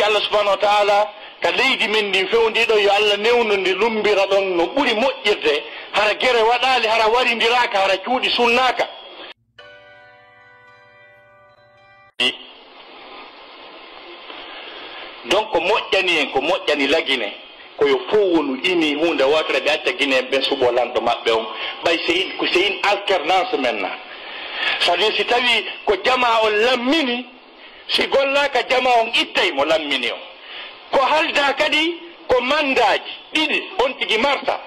Allah subhanahu wa ta'ala ka leydi men ndi fewndiɗo yo Allah newno ndi lumbira ɗon no ɓuri moƴƴirde hara gere waɗali hara warindiraka hara cuuɗi sunnaka donc ko moƴƴani en ko moƴƴani lagine koyo fof wonu ini hunde wotere ɓe acca guine en ɓen suɓo lanɗo maɓɓe on ɓay ko c'est une alternance maintenant c'est à dire si tawi ko jama on lammini si gollaka jama on ittay mo lammini o ko halda kadi ko mandaji ɗiɗi on tigi marta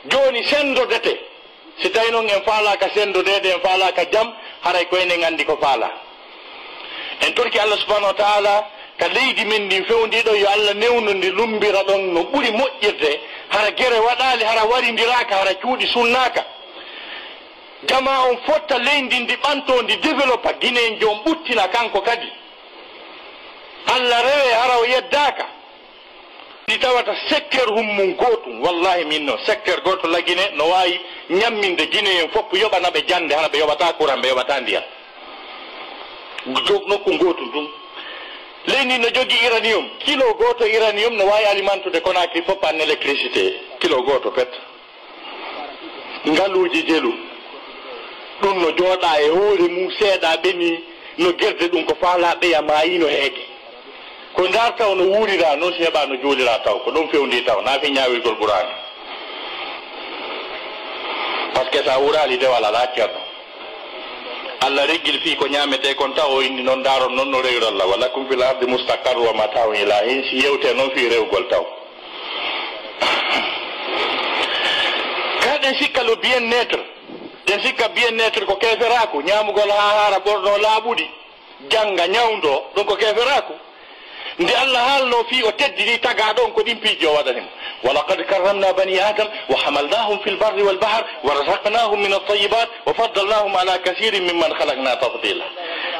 joni sendodete si tawi noon en faalaka sendodede en faalaka jaam haray koyne gandi ko faala en torki Allah subhanahu wa ta'ala ka leydi men ndi fewndiɗo yo Allah newno ndi lumbira ɗon no ɓuri moƴƴirde hara gere waɗali hara warindiraka hara cuuɗi sunnaka jama on fotta leydi ndi ɓanto ndi développa guine en jom ɓuttina kanko kadi Allah rewe hara o yeddaka ɗi tawata secteur hummum gotum wallahi min no secteur goto lagine no wawi ñamminde guine en fopp yoɓanaɓe jande hana ɓe yoɓata courant ɓe yoɓata ndiyam nokku gotum ɗum leydi no jogui uranium kilo goto uranium no wawi alimentude Conakry fopp an électricité kilo goto pet ngaluji jelu ɗum no jooɗa e hoore mum seeɗa ɓeni no guerde ɗum ko faala ɓeya mayino heege ko ndar taw no wuurira noon si heɓa no joolira taw ko ɗum fewndi taw naafi ñawirgol ɓurani par ce que sa wurali dewal ala ceerno Allah reggil fi ko ñamete kon taw o indi noon daron noon no rewralla walla kum fil ardi mustaqar wa mata'un ila hin si yewte noon fi rewgol taw kaɗen sikka lo bien-être den sikka bien-être ko keferaku ñamugol ha hara ɓorno laaɓuɗi janga ñawdo ɗum ko keferaku nde Allah haalno fi o teddini taga ɗon ko ɗin piiji o waɗanimo ولقد كرمنا بني آدم وحملناهم في البر والبحر ورزقناهم من الطيبات وفضلناهم على كثير ممن خلقنا تفضيلا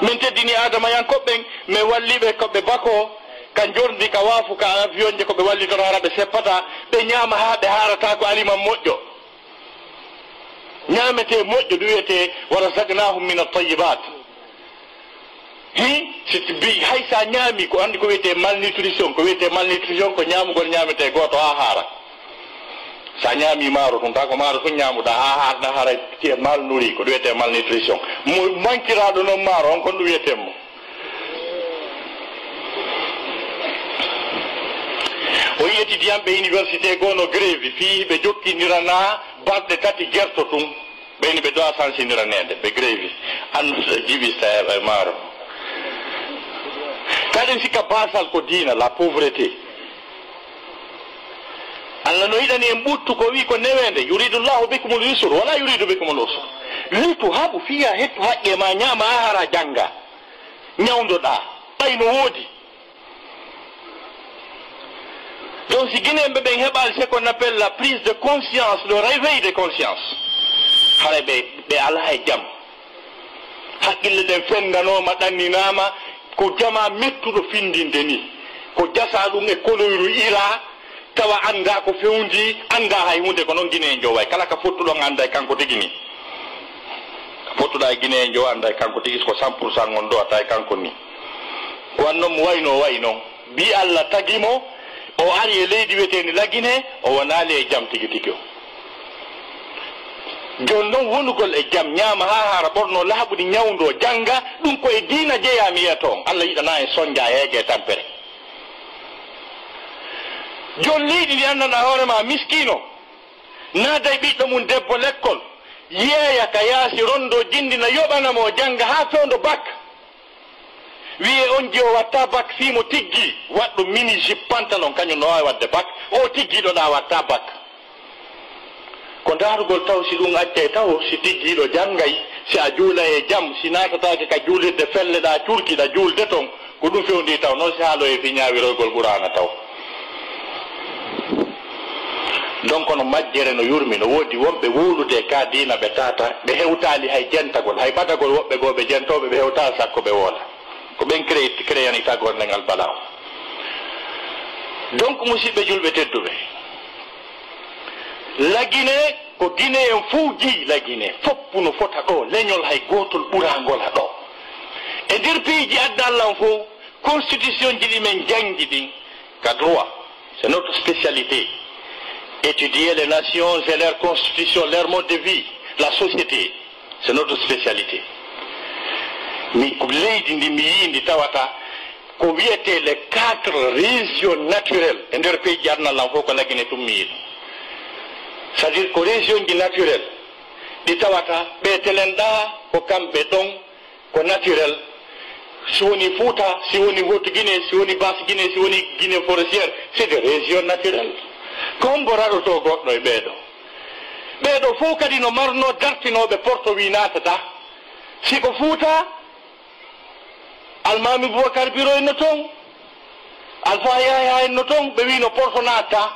من تدني آدم ينكبن من ولي بكب بكو كان جورندي كوافو كافيون دي كوبي ولي دورارا بسبتا بنيام ها بهارا تاكو عليما موجو نعمتي موجو دويتي ورزقناهم من الطيبات bi hay sa ñaami ko andi ko wiyete malnutrition ko ñaamugol ñaamete goto ha haara sa ñaami maaro ɗum ta ko maaro tun ñaamuɗa ha haarna hara tie malnuri ko wiyete malnutrition mo mankiraɗo noon maaro on kon ɗum wiyetemo o yi étudiant ɓe université gono grévi fi ɓe jokkinirana balɗe tati guerto tum ɓeyni ɓe dowa sansindiranede ɓe grévi an jibista e maaro kaɗen sikka basal ko diina la pauvreté Allah no yiɗani en ɓuttu ko wi ko newende yuridu llahu bikumul yusr wala yuridu bikumul usr litu haɓu fiya hettu haqqe ma ñama a hara janga ñawdoɗa ɓay no woodi donc si guinéɓe ɓen heɓali ce qu'on appelle la prise de conscience le réveil de conscience haɗa ɓe ala e jaam haqqille ɗen fendanoma ɗanninama ko jama mettuɗo findinde ni ko jasa ɗum e koloyru ira tawa anda ko fewndi anda hay hunde ko noon guine en joway kala ka fottuɗon anda e kanko tigi ni fottuɗa e guine en jow anda e kanko tigi ko 100% gon ɗo ata e kanko ni wannoon mo wayno way noon bi Allah tagimo o ari e leydi wiyetedi lagine o wonali e jaam tigi tigi o joni noon wonugol e jaam ñaama ha hara ɓorno laaɓuɗi ñawdo janga ɗum koye diina jeeyami yiya toon Allah yiɗana en soñdia heege e tampere joni leydi ndi anndanɗa hoorema miskino naada e ɓiɗɗo mum debbo l'école yeeya ka yaasi rondo jindina yoɓanamo janga ha fewndo bac wiye on ji o watta bac fimo tiggi waɗɗo mini jip pantalon kañum no wawi wadde bac o tiggiɗoɗa watta bac ko darugol taw si ɗum acce taw si tiggiɗo janggay si a juula e jaam si natatake ka juulirde felleɗa curkiɗa juulde toon ko ɗum fewndi taw noon si haalo e fi ñawiroygol ɓurana taw donc no majjere no yurmi no woodi wonɓe wuulude ka diina ɓe tata ɓe hewtali hay jentagol hay batagol woɓɓe goo ɓe jentoɓe ɓe hewta sakko ɓe woola ko ɓen créani tagol ndegal bala o donc musidɓe julɓe tedduɓe lagine ko guine en fuu jeeyi lagine foppu no fota ɗo leñol hay gotol ɓurangol ha ɗo e nder piiji adda Allah fof constitution ji ɗi men jangi ɗin ka droit c'est notre spécialité. Étudier les nations et leur constitution, leur mode de vie, la société, c'est notre spécialité. Mais leydi ndi mi yindi tawata ko wiyete les 4 régions naturelles e nder pays jarnallam fof ko lagine tum mi yiɗo. C'est-à-dire ko région ji naturelle ɗi tawata ɓe telen ɗa ko kamɓe ɗon ko naturel. Si woni Fouta, si woni Haute-Guinée, si woni Basse-Guinée, si woni Guinée forestière, c'est des régions naturelles. Comme boraɗo to goɗɗo e ɓeeɗo fof kadi no marno dartinoɓe porto wi natata. Siko Fouta Almami Boubacar Biro en no toon, Alpha Yaya en no toon, ɓe wi no porto natta.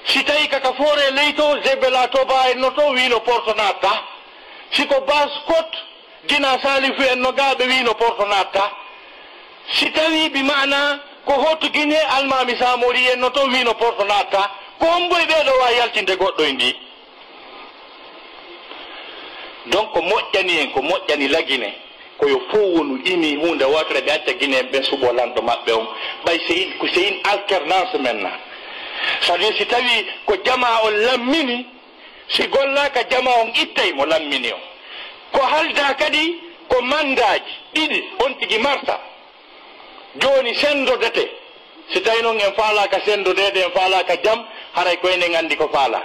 Si tawi kaka foore leyto Zebela Toba en no toon wi no porto natta. Siko Basse-Côte Gina Salifou en no ga ɓe wi no porto natta. Si tawi ɓi mana ko Haute-Guinée Almami Samori en no toon wi no porto natta. Ko mboy ɓeeɗo wawi yaltinde goɗɗo e ndi. Donc ko moƴƴani en ko moƴƴani lagine koyo fof wonu imi hunde wotere ɓe acca Guinéen ɓen suɓo lanɗo maɓɓe on ɓay c'est une alternance maintenant. C'est-à-dire si tawi ko jama on lammini si gollaka jama on ittay mo lammini o ko halda kadi ko mandaji ɗiɗi on tigi marta joni sendodete si tawi noon en faalaka sendodede en faalaka jaam haray koyne gandi ko faala